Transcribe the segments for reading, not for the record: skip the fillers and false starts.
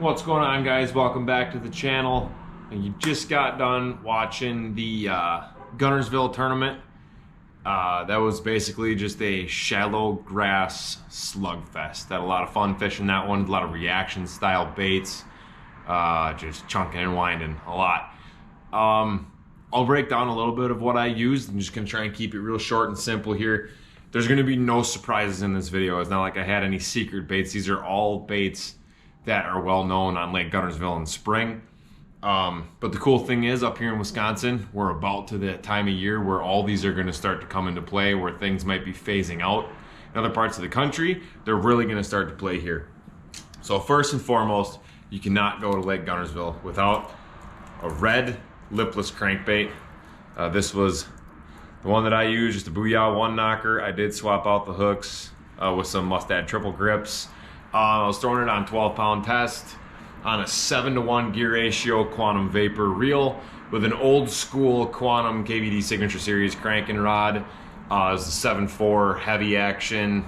What's going on, guys? Welcome back to the channel. You just got done watching the Guntersville tournament. That was basically just a shallow grass slugfest. Had a lot of fun fishing that one, a lot of reaction style baits, just chunking and winding a lot. I'll break down a little bit of what I used. I'm just gonna try and keep it real short and simple here. There's gonna be no surprises in this video. It's not like I had any secret baits. These are all baits that are well known on Lake Guntersville in spring. But the cool thing is, up here in Wisconsin, we're about to that time of year where all these are gonna start to come into play, where things might be phasing out. In other parts of the country, they're really gonna start to play here. So first and foremost, you cannot go to Lake Guntersville without a red lipless crankbait. This was the one that I used, just a Booyah one knocker. I did swap out the hooks with some Mustad triple grips. I was throwing it on 12-pound test on a 7-to-1 gear ratio quantum vapor reel with an old school quantum KVD signature series cranking rod. It was a 7.4 heavy action,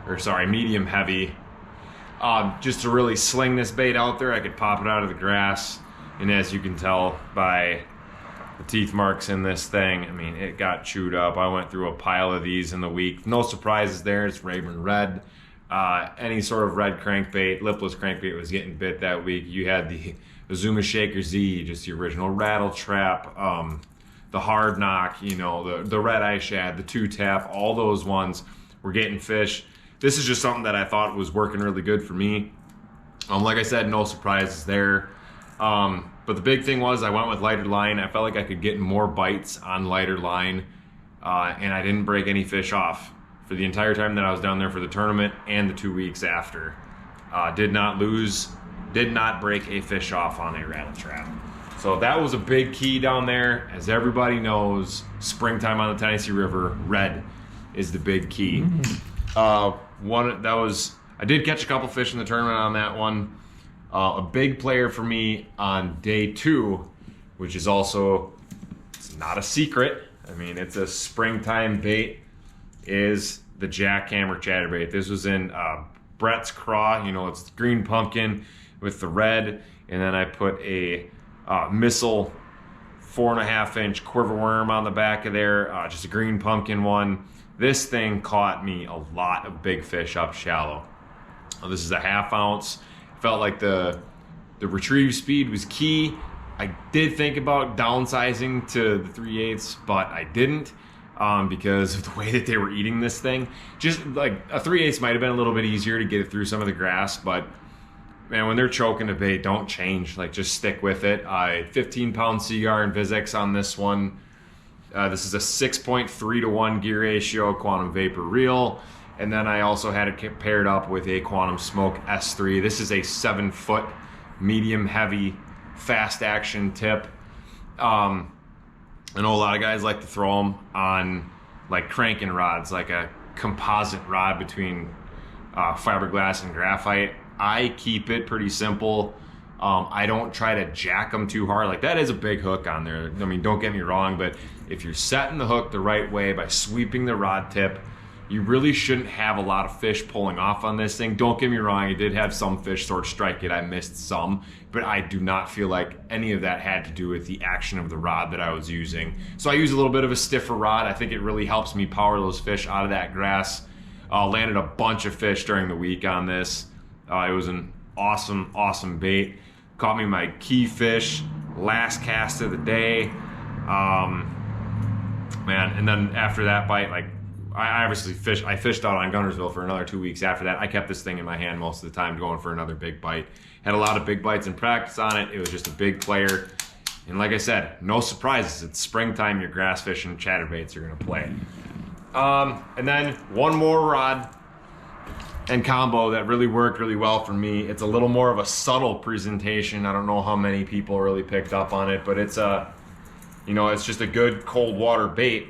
or sorry, medium heavy. Just to really sling this bait out there, I could pop it out of the grass, and as you can tell by the teeth marks in this thing, I mean, it got chewed up. I went through a pile of these in the week. No surprises there. It's Raven Red. Any sort of red crankbait, lipless crankbait was getting bit that week. You had the Azuma Shaker Z, just the original rattle trap, the hard knock, you know, the red eye shad, the 2-tap, all those ones were getting fish. This is just something that I thought was working really good for me. Like I said, no surprises there. But the big thing was I went with lighter line. I felt like I could get more bites on lighter line, and I didn't break any fish off for the entire time that I was down there for the tournament and the 2 weeks after. Did not break a fish off on a rattle trap. So that was a big key down there. As everybody knows, springtime on the Tennessee River, red is the big key. I did catch a couple fish in the tournament on that one. A big player for me on day 2, which is also, it's not a secret, I mean, it's a springtime bait, is the jackhammer chatterbait. This was in Brett's craw. You know, it's green pumpkin with the red, and then I put a missile 4.5-inch quiver worm on the back of there, just a green pumpkin one. This thing caught me a lot of big fish up shallow. This is a 1/2 ounce. Felt like the retrieve speed was key. I did think about downsizing to the 3/8, but I didn't. Because of the way that they were eating this thing. Just like a 3/8 might have been a little bit easier to get it through some of the grass, but man, when they're choking a bait, don't change. Like, just stick with it. 15-pound Seagar and Vizex on this one. This is a 6.3-to-1 gear ratio quantum vapor reel, and then I also had it paired up with a Quantum Smoke S3. This is a 7-foot medium heavy fast action tip. I know a lot of guys like to throw them on like cranking rods, like a composite rod between fiberglass and graphite. I keep it pretty simple. I don't try to jack them too hard. Like, that is a big hook on there. I mean, don't get me wrong, but if you're setting the hook the right way by sweeping the rod tip, you really shouldn't have a lot of fish pulling off on this thing. Don't get me wrong, I did have some fish sort of strike it. I missed some, but I do not feel like any of that had to do with the action of the rod that I was using. So I use a little bit of a stiffer rod. I think it really helps me power those fish out of that grass. Landed a bunch of fish during the week on this. It was an awesome bait. Caught me my key fish, last cast of the day. Man, and then after that bite, like, I fished out on Guntersville for another 2 weeks after that. I kept this thing in my hand most of the time going for another big bite. Had a lot of big bites in practice on it. It was just a big player. And like I said, no surprises. It's springtime, your grass fishing chatterbaits are gonna play. And then one more rod and combo that really worked really well for me. It's a little more of a subtle presentation. I don't know how many people really picked up on it, but it's it's just a good cold water bait.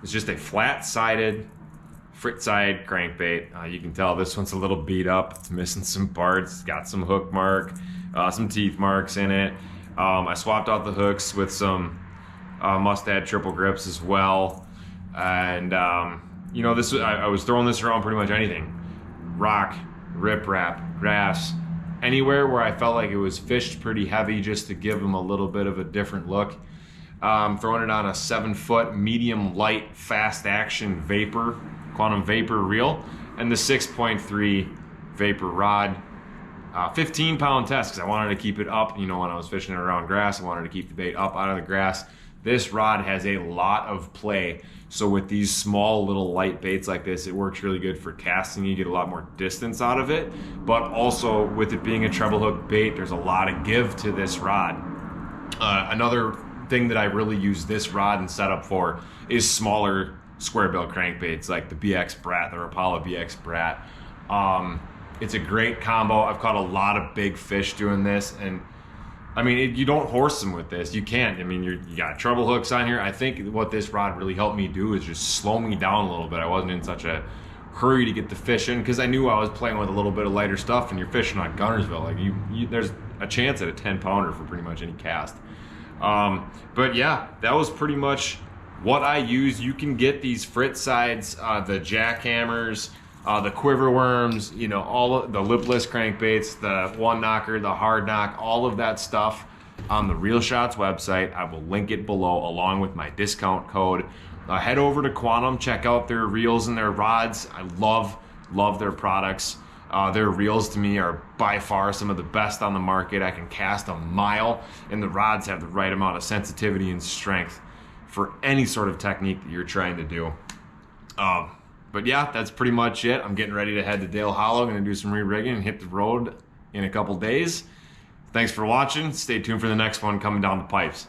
It's just a flat-sided Frit-side crankbait. You can tell this one's a little beat up. It's missing some parts. It's got some hook mark, some teeth marks in it. I swapped out the hooks with some Mustad triple grips as well. And I was throwing this around pretty much anything. Rock, riprap, grass, anywhere where I felt like it was fished pretty heavy, just to give them a little bit of a different look. Throwing it on a 7-foot medium light fast action vapor, quantum vapor reel, and the 6.3 vapor rod. 15-pound test, because I wanted to keep it up. You know, when I was fishing it around grass, I wanted to keep the bait up out of the grass. This rod has a lot of play, so with these small little light baits like this, it works really good for casting. You get a lot more distance out of it, but also with it being a treble hook bait, there's a lot of give to this rod. Another thing that I really use this rod and setup for is smaller square bill crankbaits like the BX Brat, the Rapala BX Brat. It's a great combo. I've caught a lot of big fish doing this, and I mean, you don't horse them with this. You can't. I mean, you got treble hooks on here. I think what this rod really helped me do is just slow me down a little bit. I wasn't in such a hurry to get the fish in, because I knew I was playing with a little bit of lighter stuff, and you're fishing on Guntersville. Like there's a chance at a 10-pounder for pretty much any cast. But yeah, that was pretty much what I use. You can get these Fritz sides, the jackhammers, the quiver worms, you know, all of the lipless crankbaits, the one knocker, the hard knock, all of that stuff on the Reel Shots website. I will link it below along with my discount code. Head over to Quantum, check out their reels and their rods. I love their products. Their reels to me are by far some of the best on the market. I can cast a mile, and the rods have the right amount of sensitivity and strength for any sort of technique that you're trying to do. But yeah, that's pretty much it. I'm getting ready to head to Dale Hollow. I'm gonna do some re-rigging and hit the road in a couple days. Thanks for watching. Stay tuned for the next one coming down the pipes.